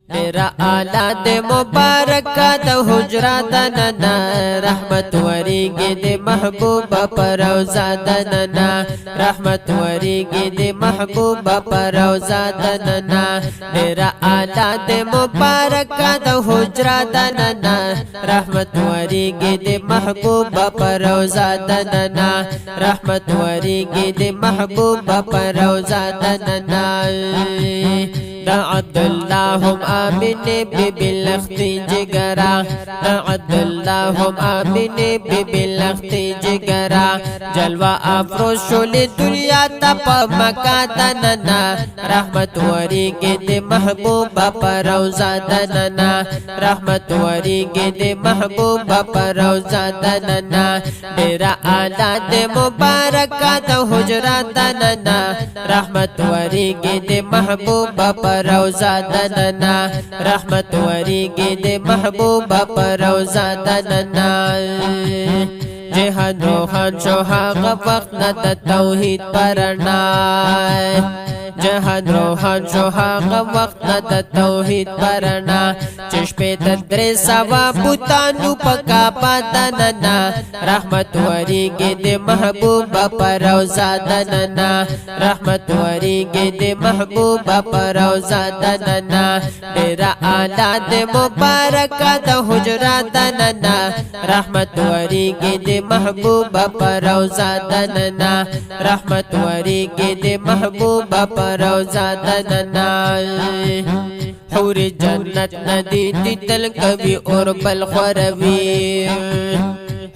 میرا آلہ دے مبارک دا حجرہ دننا رحمت وریگی دے محبوب پر روزہ دننا رحمت وریگی دے محبوب پر روزہ دننا میرا آلہ دے مبارک دا حجرہ دننا رحمت وریگی دے محبوب پر روزہ دننا رحمت وریگی دے محبوب پر روزہ دننا دا عبداللہ ہم آمین بی بی لختی جگرا دا عبداللہ ہم آمین بی بی لختی جگرا جلوہ افروز شولی دنیا تپ مکا دننا رحمت وریگی دے محبوب پر روزہ دننا رحمت وریگی دے محبوب پر روزہ دننا میرا آلہ دے مبارک دا حجرہ دننا رحمت وریگی دے محبوب پر روزہ دننا رحمت وریگی دے محبوب پر روزہ دننا جہاد روحان شوہاغ وقت ند توحید پرنا جہاد روحان شوہاغ وقت ند توحید پرنا چشپے تدری سوا بوتانو پکا پادننا رحمت وریگی دے محبوب پر روزہ دننا رحمت وریگی دے محبوب پر روزہ دننا میرا آلہ دے مبارک دا حجرہ دننا رحمت وریگی دے محبوب پر روزہ دننا رحمت وریگی دے محبوب پر روزہ دننا حور جنت ندی تل کبھی اور بل خوروی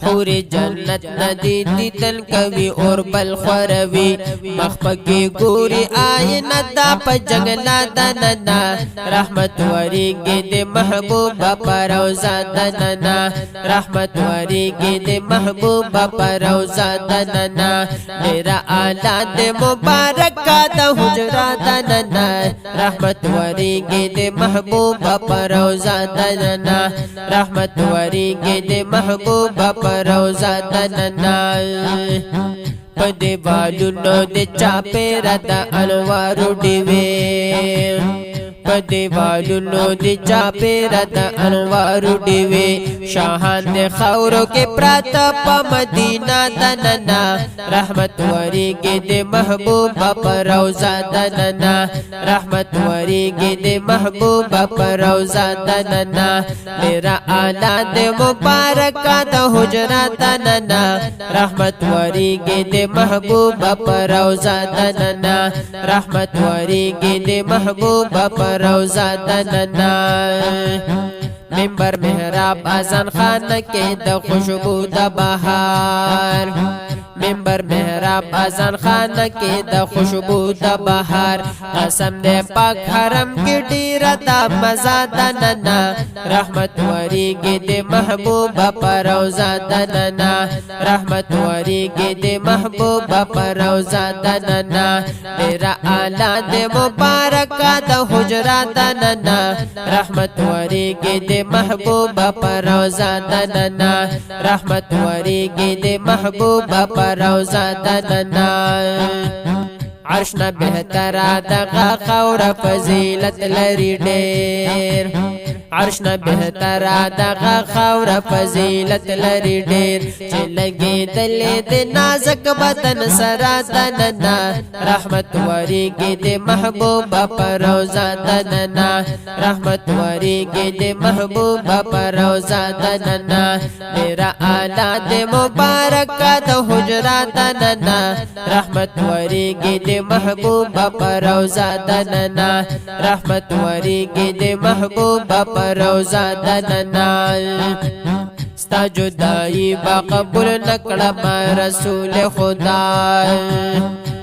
حور جنت ندی تل کبھی اور بل خوروی مخپکی گوری آئین دا پا جنگلا دننا رحمت وریگی دے محبوب پر روزہ دننا رحمت وریگی دے محبوب پر روزہ دننا میرا آلہ دے مبارک دا حجرہ دننا رحمت وریگی دے محبوب پر روزہ دننا رحمت وریگی دے محبوب پر روزہ دننا پدے والونو دے چاپے ردا انوارو ڈیوے پدے والونو دے چاپے ردا انوارو ڈیوے شاہان دے خورو کے پراتا پا مدینہ دننا رحمت وریگی دے محبوب پر روزہ دننا رحمت وریگی دے محبوب پر روزہ دننا میرا آلہ دے مبارک دا حجرہ دننا رحمت وریگی دے محبوب پر روزہ دننا رحمت وریگی دے محبوب پر روزہ دننا منبر محراب آزان خانہ کے دا خوشبو دا بہار منبر محراب آزان خانہ کے دا خوشبو دا بہار قسم دے پاک حرم کی ڈیرہ دا مزہ دننا رحمت وریگی دے محبوب پر روزہ دننا رحمت وریگی دے محبوب پر روزہ دننا میرا آلہ دے مبارک دا حجرہ دننا رحمت وریگی دے محبوب پر روزہ دننا رحمت وریگی دے محبوب پر روزہ دننا عرش نہ بہتر دغا خور فضیلت لری ڈیر عرش نہ بہتر دغا خور فضیلت لری ڈیر چلگی دلے دے نازک بدن سرا دننا رحمت وریگی دے محبوب پر روزہ دننا رحمت وریگی دے محبوب پر روزہ دننا میرا آلہ دے مبارک دا حجرہ دننا رحمت وریگی دے محبوب پر روزہ دننا رحمت وریگی دے محبوب پر روزہ دننا ستا جدائی با قبول نکڑا رسول خدا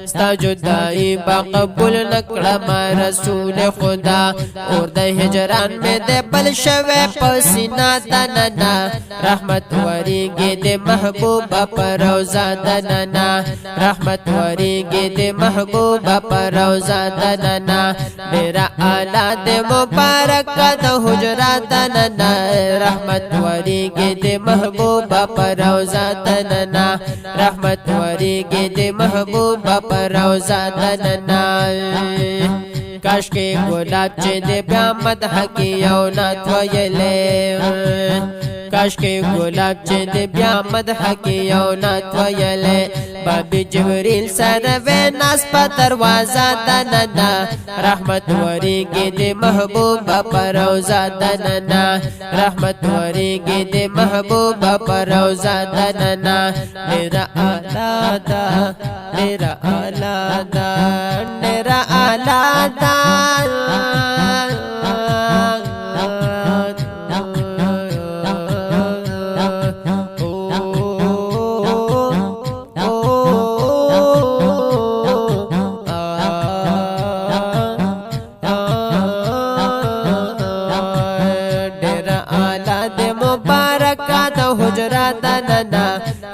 ستا جدائی با قبول نکڑا رسول خدا اور دے ہجران میں دے بل شوے پسینہ دننا رحمت وریگی دے محبوب پر روزہ دننا رحمت وریگی دے محبوب پر روزہ دننا میرا آلہ دے مبارک دا حجرہ دننا رحمت وریگی دے محبوب پر روزہ دننا رحمت وریگی دے محبوب پر روزہ دننا کاش کې ګلاب چې دې بیا مدح کې یو نعت ویلې کاش کې ګلاب چې دې بیا مدح کې یو نعت ویلې بابي جبريل سره وناس په دروازه دننا رحمت وريږي دې محبوب پر روزه دننا رحمت وريږي دې محبوب پر روزه دننا ډېر اعلی دا ډېر اعلی دا ډېر اعلی دا دننا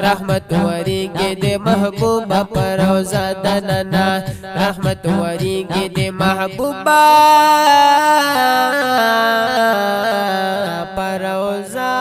رحمت وريږي دې محبوب پر روزه دننا رحمت وريږي دې محبوب پر روزه